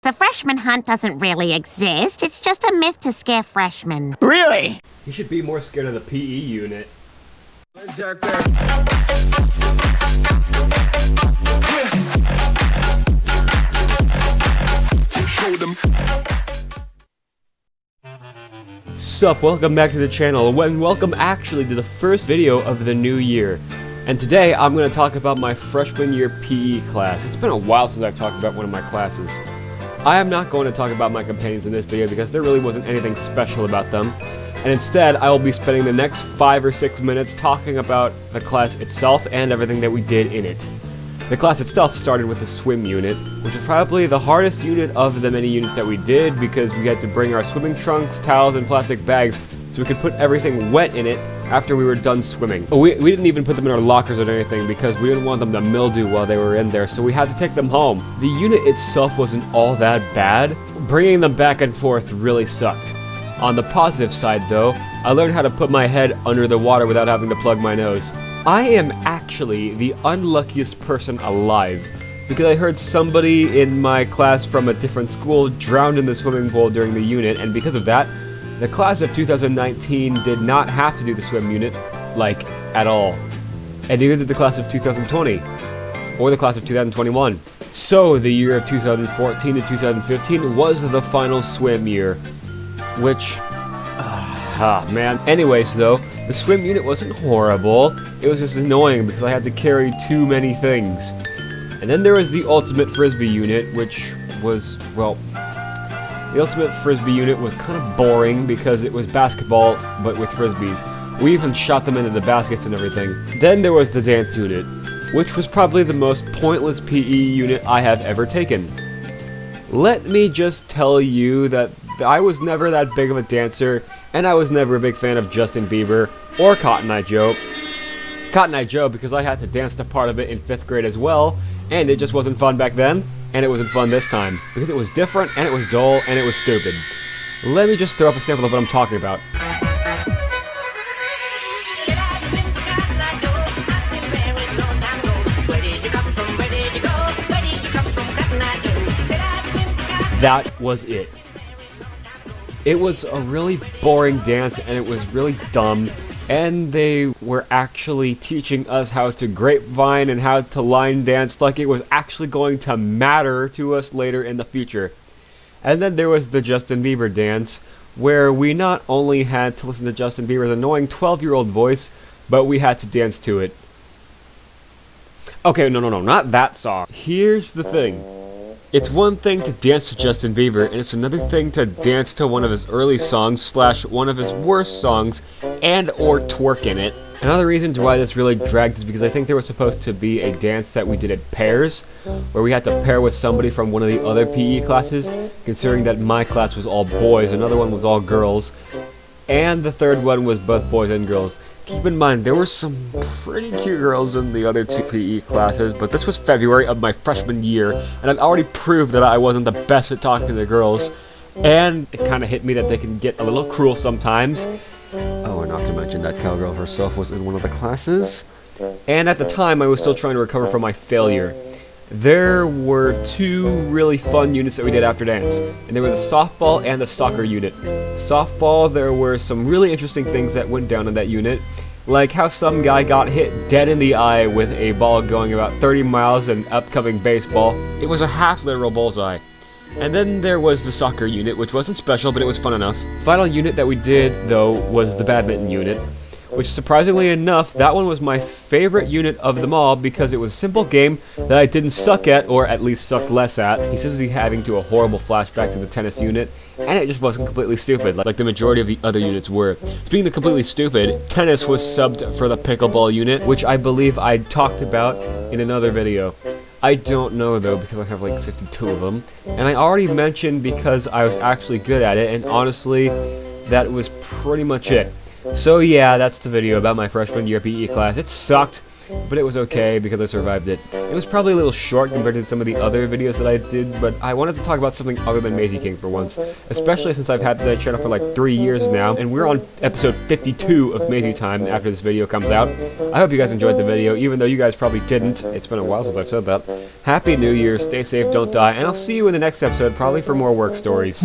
The freshman hunt doesn't really exist. It's just a myth to scare freshmen. Really? You should be more scared of the PE unit. Sup, welcome back to the channel, and welcome actually to the first video of the new year. And today I'm going to talk about my freshman year PE class. It's been a while since I've talked about one of my classes. I am not going to talk about my companions in this video because there really wasn't anything special about them. And instead, I will be spending the next 5 or 6 minutes talking about the class itself and everything that we did in it. The class itself started with the swim unit, which is probably the hardest unit of the many units that we did because we had to bring our swimming trunks, towels, and plastic bags so we could put everything wet in it after we were done swimming. We didn't even put them in our lockers or anything because we didn't want them to mildew while they were in there, so we had to take them home. The unit itself wasn't all that bad. Bringing them back and forth really sucked. On the positive side though, I learned how to put my head under the water without having to plug my nose. I am actually the unluckiest person alive because I heard somebody in my class from a different school drowned in the swimming pool during the unit, and because of that, the class of 2019 did not have to do the swim unit, like, at all. And neither did the class of 2020, or the class of 2021. So, the year of 2014 to 2015 was the final swim year, which, man. Anyways though, the swim unit wasn't horrible, it was just annoying because I had to carry too many things. And then there was the ultimate frisbee unit, which was, well, the ultimate frisbee unit was kind of boring because it was basketball, but with frisbees. We even shot them into the baskets and everything. Then there was the dance unit, which was probably the most pointless PE unit I have ever taken. Let me just tell you that I was never that big of a dancer, and I was never a big fan of Justin Bieber or Cotton Eye Joe. Cotton Eye Joe because I had to dance to part of it in 5th grade as well, and it just wasn't fun back then. And it wasn't fun this time, because it was different, and it was dull, and it was stupid. Let me just throw up a sample of what I'm talking about. That was it. It was a really boring dance, and it was really dumb. And they were actually teaching us how to grapevine and how to line dance like it was actually going to matter to us later in the future. And then there was the Justin Bieber dance, where we not only had to listen to Justin Bieber's annoying 12-year-old voice, but we had to dance to it. Okay, no, not that song. Here's the thing. It's one thing to dance to Justin Bieber, and it's another thing to dance to one of his early songs / one of his worst songs and or twerk in it. Another reason why this really dragged is because I think there was supposed to be a dance that we did at pairs, where we had to pair with somebody from one of the other PE classes, considering that my class was all boys, another one was all girls, and the third one was both boys and girls. Keep in mind, there were some pretty cute girls in the other 2 PE classes, but this was February of my freshman year, and I'd already proved that I wasn't the best at talking to girls, and it kind of hit me that they can get a little cruel sometimes. Oh, and not to mention that cowgirl herself was in one of the classes. And at the time, I was still trying to recover from my failure. There were 2 really fun units that we did after dance, and they were the softball and the soccer unit. Softball, there were some really interesting things that went down in that unit, like how some guy got hit dead in the eye with a ball going about 30 miles in upcoming baseball. It was a half-literal bullseye. And then there was the soccer unit, which wasn't special, but it was fun enough. Final unit that we did, though, was the badminton unit, which surprisingly enough, that one was my favorite unit of them all because it was a simple game that I didn't suck at, or at least sucked less at. He says he's having to a horrible flashback to the tennis unit, and it just wasn't completely stupid, like the majority of the other units were. Speaking of completely stupid, tennis was subbed for the pickleball unit, which I believe I talked about in another video. I don't know though, because I have like 52 of them, and I already mentioned because I was actually good at it, and honestly, that was pretty much it. So yeah, that's the video about my freshman year PE class. It sucked, but it was okay because I survived it. It was probably a little short compared to some of the other videos that I did, but I wanted to talk about something other than Mazy King for once, especially since I've had that channel for like 3 years now, and we're on episode 52 of Mazytime after this video comes out. I hope you guys enjoyed the video, even though you guys probably didn't. It's been a while since I've said that. Happy New Year, stay safe, don't die, and I'll see you in the next episode, probably for more work stories.